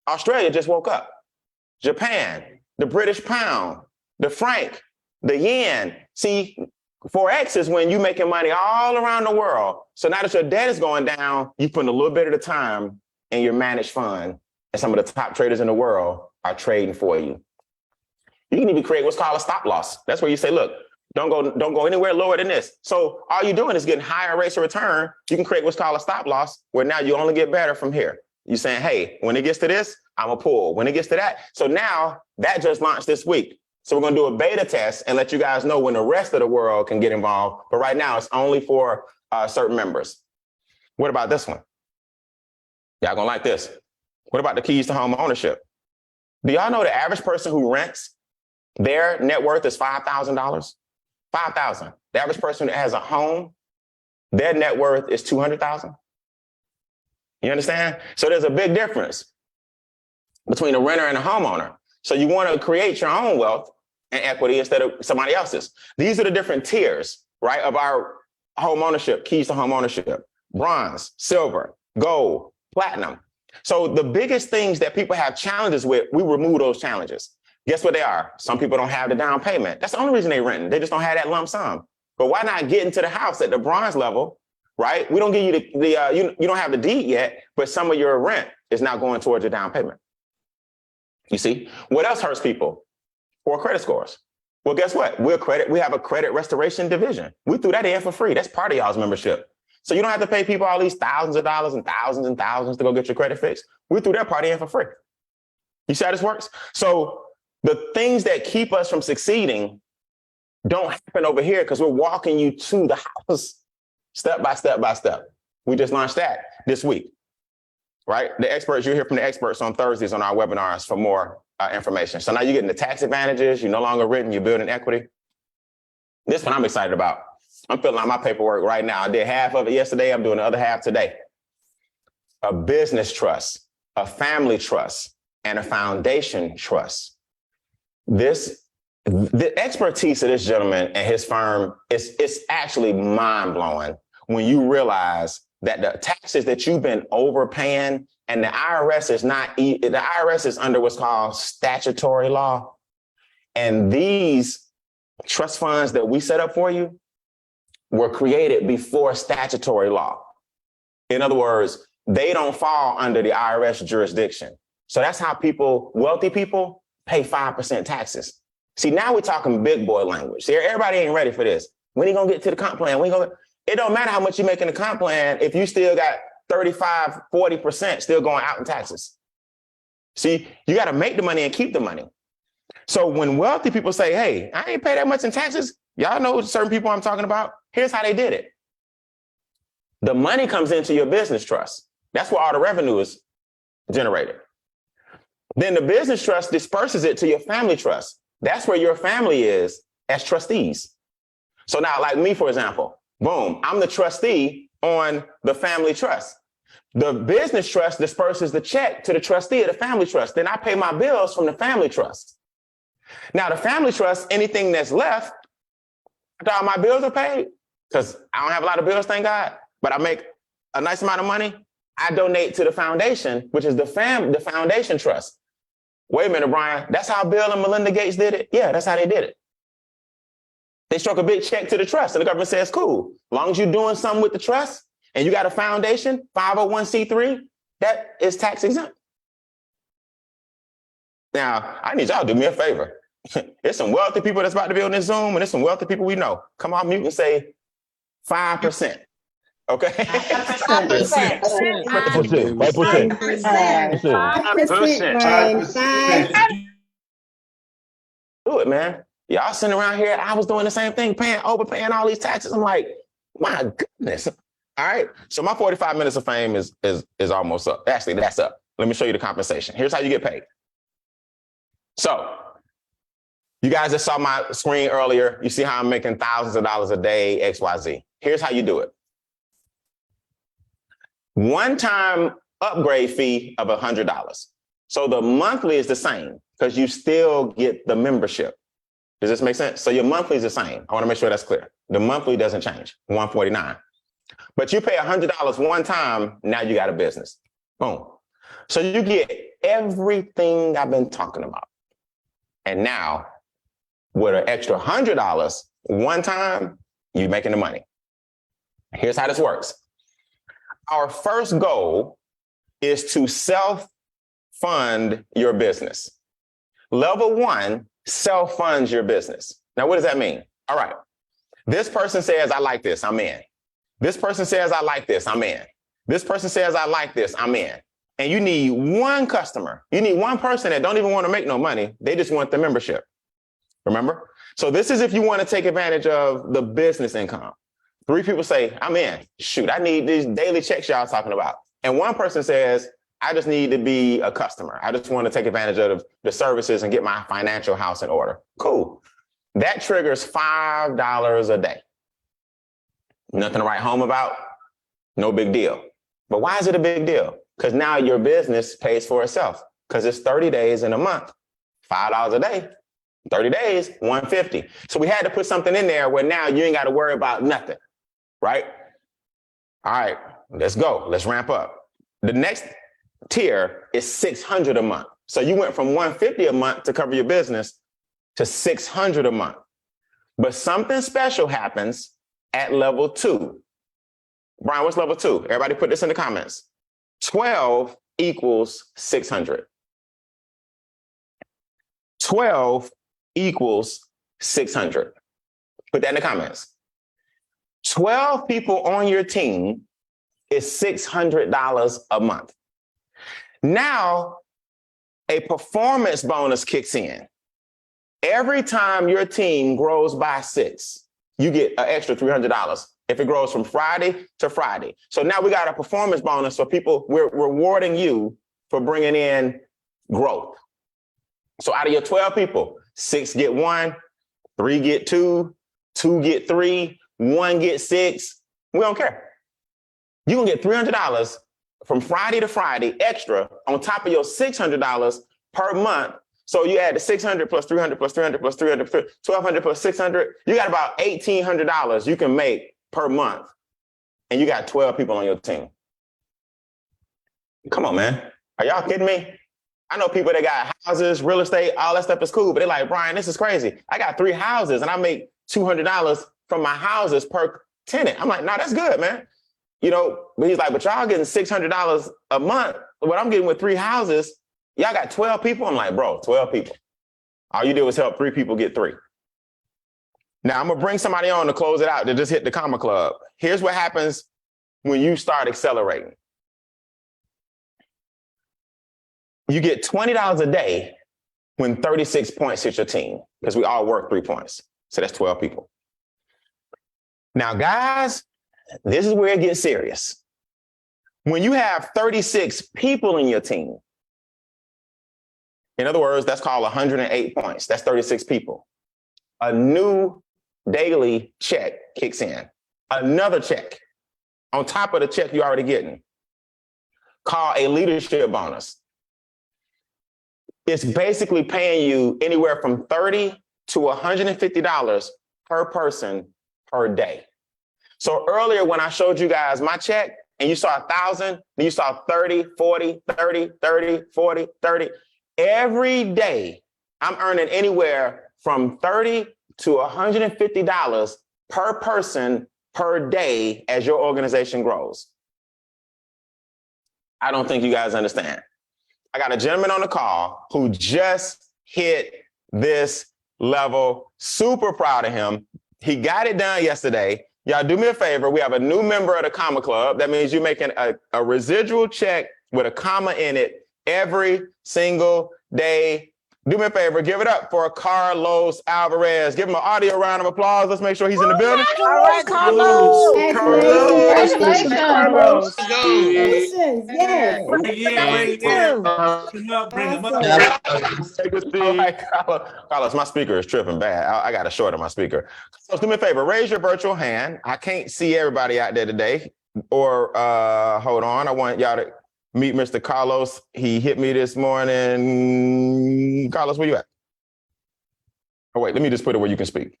Australia just woke up. Japan, the British pound, the franc, the yen. See, Forex is when you're making money all around the world. So now that your debt is going down, you put a little bit at a time in your managed fund, and some of the top traders in the world are trading for you. You can even create what's called a stop loss. That's where you say, look, don't go anywhere lower than this. So all you're doing is getting higher rates of return. You can create what's called a stop loss, where now you only get better from here. You're saying, hey, when it gets to this, I'm a pull. When it gets to that. So now that just launched this week. So we're going to do a beta test and let you guys know when the rest of the world can get involved. But right now it's only for certain members. What about this one? Y'all gonna like this. What about the keys to home ownership? Do y'all know the average person who rents, their net worth is $5,000? $5,000. The average person that has a home, their net worth is $200,000. You understand? So there's a big difference between a renter and a homeowner. So you want to create your own wealth and equity instead of somebody else's. These are the different tiers, right, of our home ownership, keys to home ownership: bronze, silver, gold, platinum. So the biggest things that people have challenges with, we remove those challenges. Guess what they are? Some people don't have the down payment. That's the only reason they're renting. They just don't have that lump sum. But why not get into the house at the bronze level, right? We don't give you you don't have the deed yet, but some of your rent is now going towards your down payment. You see? What else hurts people? Poor credit scores. Well, guess what? We have a credit restoration division. We threw that in for free. That's part of y'all's membership. So you don't have to pay people all these thousands of dollars and thousands to go get your credit fixed. We threw that part in for free. You see how this works? So the things that keep us from succeeding don't happen over here because we're walking you to the house step by step by step. We just launched that this week, right? The experts, you'll hear from the experts on Thursdays on our webinars for more information. So now you're getting the tax advantages. You're no longer written. You're building equity. This one I'm excited about. I'm filling out my paperwork right now. I did half of it yesterday. I'm doing the other half today. A business trust, a family trust, and a foundation trust. The expertise of this gentleman and his firm it's actually mind-blowing when you realize that the taxes that you've been overpaying, and the IRS is under what's called statutory law. And these trust funds that we set up for you were created before statutory law. In other words, they don't fall under the IRS jurisdiction. So that's how wealthy people pay 5% taxes. See, now we're talking big boy language. See, everybody ain't ready for this. When are you gonna get to the comp plan? It don't matter how much you make in the comp plan if you still got 35, 40% still going out in taxes. See, you got to make the money and keep the money. So when wealthy people say, hey, I ain't pay that much in taxes, y'all know certain people I'm talking about. Here's how they did it. The money comes into your business trust. That's where all the revenue is generated. Then the business trust disperses it to your family trust. That's where your family is as trustees. So now, like me, for example, boom, I'm the trustee on the family trust. The business trust disperses the check to the trustee of the family trust. Then I pay my bills from the family trust. Now, the family trust, anything that's left, after all my bills are paid, because I don't have a lot of bills, thank God, but I make a nice amount of money, I donate to the foundation, which is the foundation trust. Wait a minute, Brian, that's how Bill and Melinda Gates did it? Yeah, that's how they did it. They struck a big check to the trust, and the government says, cool, as long as you're doing something with the trust and you got a foundation, 501c3, that is tax exempt. Now, I need y'all to do me a favor. There's some wealthy people that's about to be on this Zoom, and there's some wealthy people we know. Come on mute and say 5%. Okay? 5%. 5%. Do it, man. Y'all sitting around here, I was doing the same thing, overpaying all these taxes. I'm like, my goodness. All right. So my 45 minutes of fame is almost up. Actually, that's up. Let me show you the compensation. Here's how you get paid. So you guys just saw my screen earlier. You see how I'm making thousands of dollars a day, XYZ. Here's how you do it. One-time upgrade fee of $100. So the monthly is the same because you still get the membership. Does this make sense? So your monthly is the same. I want to make sure that's clear. The monthly doesn't change, $149. But you pay $100 one time, now you got a business. Boom. So you get everything I've been talking about. And now, with an extra $100 one time, you're making the money. Here's how this works. Our first goal is to self-fund your business. Level 1 self-funds your business. Now, what does that mean? All right. This person says, I like this, I'm in. This person says, I like this, I'm in. This person says, I like this, I'm in. And you need one customer. You need one person that don't even want to make no money. They just want the membership. Remember? So this is if you want to take advantage of the business income. 3 people say, I'm in. Shoot, I need these daily checks y'all talking about. And one person says, I just need to be a customer. I just want to take advantage of the services and get my financial house in order. Cool. That triggers $5 a day. Nothing to write home about. No big deal. But why is it a big deal? Because now your business pays for itself because it's 30 days in a month, $5 a day, 30 days, $150. So we had to put something in there where now you ain't got to worry about nothing, right? All right, let's go. Let's ramp up. The next tier is $600 a month. So you went from $150 a month to cover your business to $600 a month. But something special happens at level 2. Brian, what's level 2? Everybody put this in the comments. 12 equals 600. 12 equals 600. Put that in the comments. 12 people on your team is $600 a month. Now, a performance bonus kicks in. Every time your team grows by 6, you get an extra $300 if it grows from Friday to Friday. So now we got a performance bonus for people. We're rewarding you for bringing in growth. So out of your 12 people, 6 get 1, 3 get 2, 2 get 3, 1 get 6. We don't care. You're going to get $300 from Friday to Friday extra on top of your $600 per month. So you add the 600 plus 300 plus 300 plus 300, 1,200 plus 600. You got about $1,800 you can make per month. And you got 12 people on your team. Come on, man. Are y'all kidding me? I know people that got houses, real estate, all that stuff is cool. But they're like, Brian, this is crazy. I got 3 houses and I make $200 from my houses per tenant. I'm like, nah, that's good, man. You know, but he's like, but y'all getting $600 a month. What I'm getting with 3 houses, y'all got 12 people. I'm like, bro, 12 people. All you did was help 3 people get 3. Now I'm gonna bring somebody on to close it out to just hit the comma club. Here's what happens when you start accelerating. You get $20 a day when 36 points hit your team, because we all work 3 points. So that's 12 people. Now, guys, this is where it gets serious. When you have 36 people in your team, in other words, that's called 108 points. That's 36 people. A new daily check kicks in. Another check on top of the check you're already getting, called a leadership bonus. It's basically paying you anywhere from $30 to $150 per person per day. So earlier when I showed you guys my check and you saw 1,000, then you saw 30, 40, 30, 30, 40, 30. Every day I'm earning anywhere from $30 to $150 per person per day as your organization grows. I don't think you guys understand. I got a gentleman on the call who just hit this level. Super proud of him. He got it done yesterday. Y'all do me a favor. We have a new member of the Comma Club. That means you're making a residual check with a comma in it every single day. Do me a favor. Give it up for Carlos Alvarez. Give him an audio round of applause. Let's make sure he's in the building. All right, Carlos. Congratulations, Carlos. Congratulations. Yes. Bring him up. Take a seat. All right, Carlos, my speaker is tripping bad. I got to shorten my speaker. So do me a favor. Raise your virtual hand. I can't see everybody out there today. Or hold on. I want y'all to meet Mr. Carlos. He hit me this morning. Carlos, where you at? Oh, wait, let me just put it where you can speak.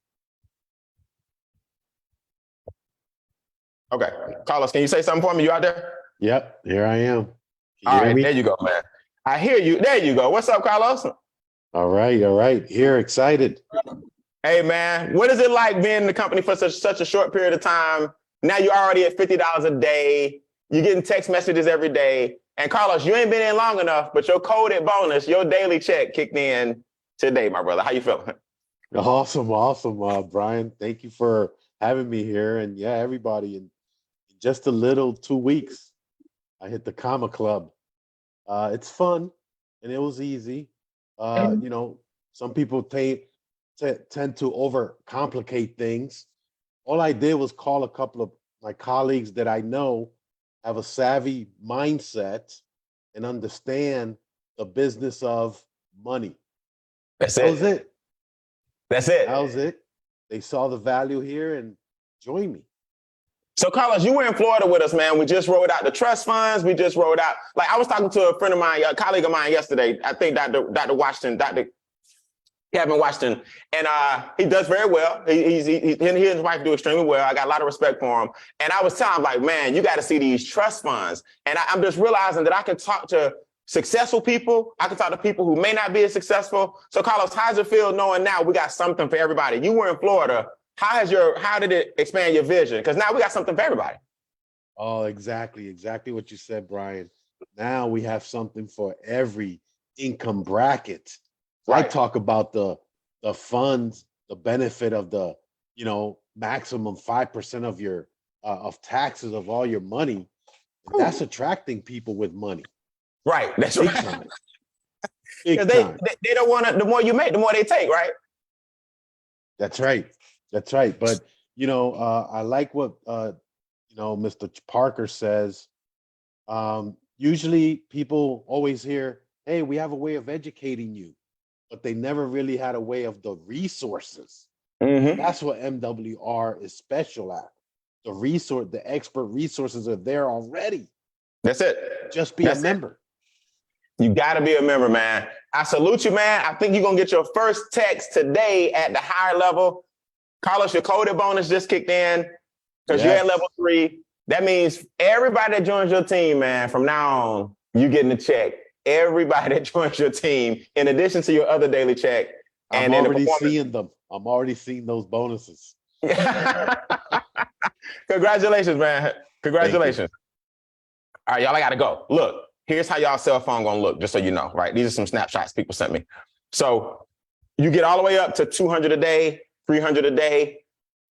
Okay. Carlos, can you say something for me? You out there? Yep, here I am. All right, there you go, man. I hear you. There you go. What's up, Carlos? All right. Here, excited. Hey, man, what is it like being in the company for such a short period of time? Now you're already at $50 a day. You're getting text messages every day. And Carlos, you ain't been in long enough, but your coded bonus, your daily check kicked in today, my brother. How you feeling? Awesome, Brian. Thank you for having me here. And yeah, everybody, in just a little 2 weeks, I hit the Comma Club. It's fun and it was easy. You know, some people tend to overcomplicate things. All I did was call a couple of my colleagues that I know have a savvy mindset and understand the business of money. That was it. That's it. That was it. They saw the value here and joined me. So, Carlos, you were in Florida with us, man. We just rolled out the trust funds. We just rolled out, like I was talking to a friend of mine, a colleague of mine yesterday. I think Dr. Kevin Washington, and he does very he and his wife do extremely well. I got a lot of respect for him. And I was telling him, like, man, you got to see these trust funds. And I'm just realizing that I can talk to successful people. I can talk to people who may not be as successful. So, Carlos, how's it feel knowing now we got something for everybody? You were in Florida. How did it expand your vision? Because now we got something for everybody. Oh, exactly what you said, Brian. Now we have something for every income bracket. Right. I talk about the funds, the benefit of the, maximum 5% of your of taxes of all your money. That's attracting people with money. Right. That's Big right. time. Because they don't want to. The more you make, the more they take. Right. That's right. But I like what Mr. Parker says. Usually people always hear, "Hey, we have a way of educating you," but they never really had a way of the resources. Mm-hmm. That's what MWR is special at. The expert resources are there already. That's it. Just be a member. You got to be a member, man. I salute you, man. I think you're going to get your first text today at the higher level. Carlos, your coded bonus just kicked in because you're at level 3. That means everybody that joins your team, man, from now on, you getting a check. Everybody that joins your team, in addition to your other daily check. I'm already seeing them. I'm already seeing those bonuses. Congratulations, man. Congratulations. All right, y'all, I got to go. Look, here's how y'all cell phone going to look, just so you know, right? These are some snapshots people sent me. So you get all the way up to 200 a day, 300 a day,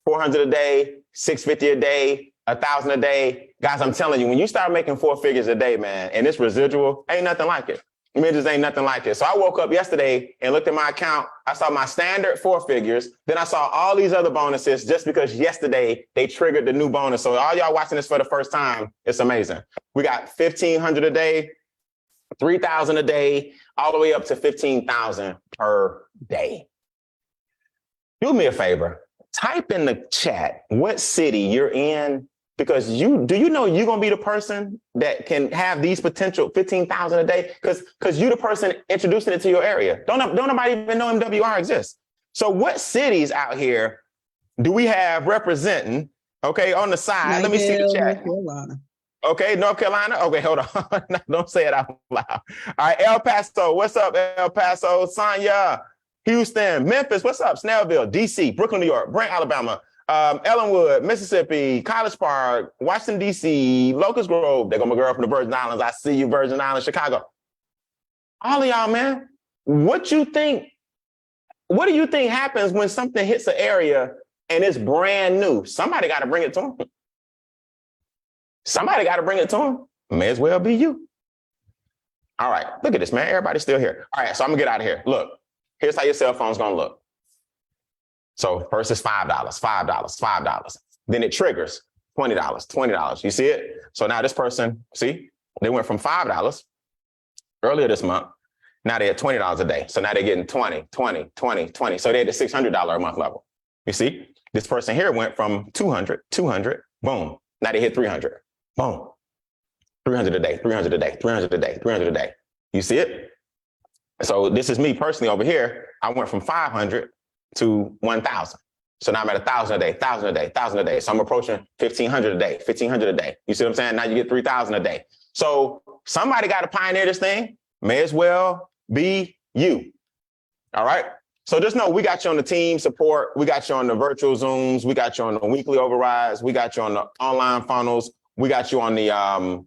400 a day, 650 a day, 1,000 a day. Guys, I'm telling you, when you start making 4 figures a day, man, and it's residual, ain't nothing like it. I mean, it just ain't nothing like this. So I woke up yesterday and looked at my account. I saw my standard 4 figures. Then I saw all these other bonuses just because yesterday they triggered the new bonus. So all y'all watching this for the first time, it's amazing. We got 1,500 a day, 3,000 a day, all the way up to 15,000 per day. Do me a favor, type in the chat what city you're in, because do you know you're gonna be the person that can have these potential 15,000 a day? Because you're the person introducing it to your area. Don't nobody even know MWR exists. So what cities out here do we have representing? Okay, on the side, let me see the chat. Okay, North Carolina. Okay, hold on. Don't say it out loud. All right, El Paso. What's up, El Paso? Sonia, Houston, Memphis. What's up? Snellville, DC, Brooklyn, New York, Brent, Alabama, Ellenwood, Mississippi, College Park, Washington, DC, Locust Grove. They're my girl from the Virgin Islands. I see you, Virgin Islands, Chicago. All of y'all, man. What do you think happens when something hits an area and it's brand new? Somebody got to bring it to them. Somebody got to bring it to them. May as well be you. All right, look at this, man. Everybody's still here. All right, so I'm gonna get out of here. Look, here's how your cell phone's gonna look. So first is $5, $5, $5. Then it triggers $20, $20. You see it? So now this person, see, they went from $5 earlier this month. Now they're at $20 a day. So now they're getting 20, 20, 20, 20. So they're at the $600 a month level. You see, this person here went from 200, 200, boom. Now they hit 300. Boom, 300 a day, 300 a day, 300 a day, 300 a day. You see it? So this is me personally over here. I went from 500 to 1,000. So now I'm at 1,000 a day, 1,000 a day, 1,000 a day. So I'm approaching 1,500 a day, 1,500 a day. You see what I'm saying? Now you get 3,000 a day. So somebody got to pioneer this thing. May as well be you. All right. So just know we got you on the team support. We got you on the virtual Zooms. We got you on the weekly overrides. We got you on the online funnels. We got you on the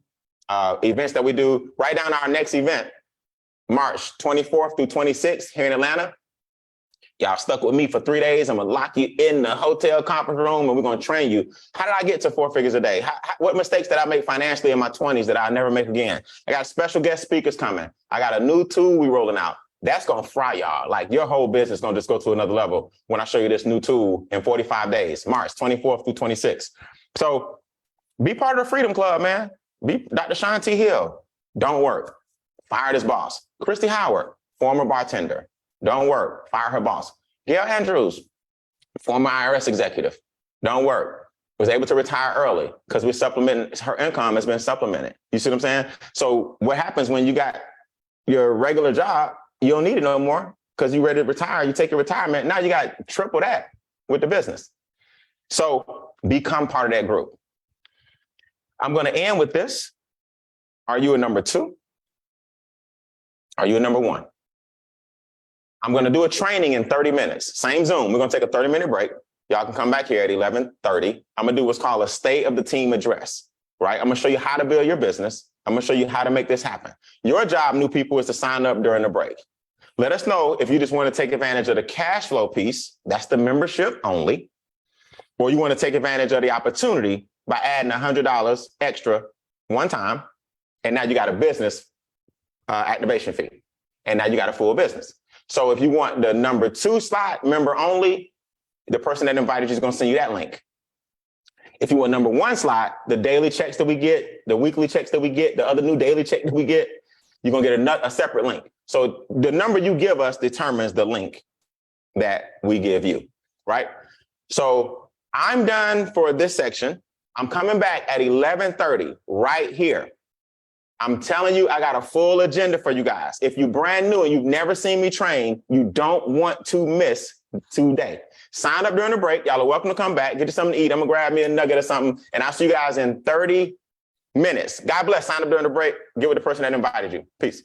events that we do. Write down our next event, March 24th through 26th here in Atlanta. Y'all stuck with me for 3 days. I'm gonna lock you in the hotel conference room and we're gonna train you. How did I get to 4 figures a day? What mistakes did I make financially in my 20s that I'll never make again? I got special guest speakers coming. I got a new tool we rolling out. That's gonna fry y'all. Like your whole business gonna just go to another level when I show you this new tool in 45 days, March 24th through 26th. So be part of the Freedom Club, man. Be Dr. Sean T. Hill. Don't work. Fire this boss. Christy Howard, former bartender. Don't work. Fire her boss. Gail Andrews, former IRS executive. Don't work. Was able to retire early because we supplement her income has been supplemented. You see what I'm saying? So what happens when you got your regular job, you don't need it no more because you're ready to retire. You take your retirement. Now you got triple that with the business. So become part of that group. I'm going to end with this. Are you a number 2? Are you a number 1? I'm going to do a training in 30 minutes. Same Zoom. We're going to take a 30-minute break. Y'all can come back here at 11:30. I'm going to do what's called a state of the team address, right? I'm going to show you how to build your business. I'm going to show you how to make this happen. Your job, new people, is to sign up during the break. Let us know if you just want to take advantage of the cash flow piece. That's the membership only. Or you want to take advantage of the opportunity by adding $100 extra one time, and now you got a business activation fee, and now you got a full business. So if you want the number 2 slot, member only, the person that invited you is going to send you that link. If you want number 1 slot, the daily checks that we get, the weekly checks that we get, the other new daily check that we get, you're going to get a separate link. So the number you give us determines the link that we give you, right? So I'm done for this section. I'm coming back at 11:30 right here. I'm telling you, I got a full agenda for you guys. If you're brand new and you've never seen me train, you don't want to miss today. Sign up during the break. Y'all are welcome to come back. Get you something to eat. I'm going to grab me a nugget or something, and I'll see you guys in 30 minutes. God bless. Sign up during the break. Get with the person that invited you. Peace.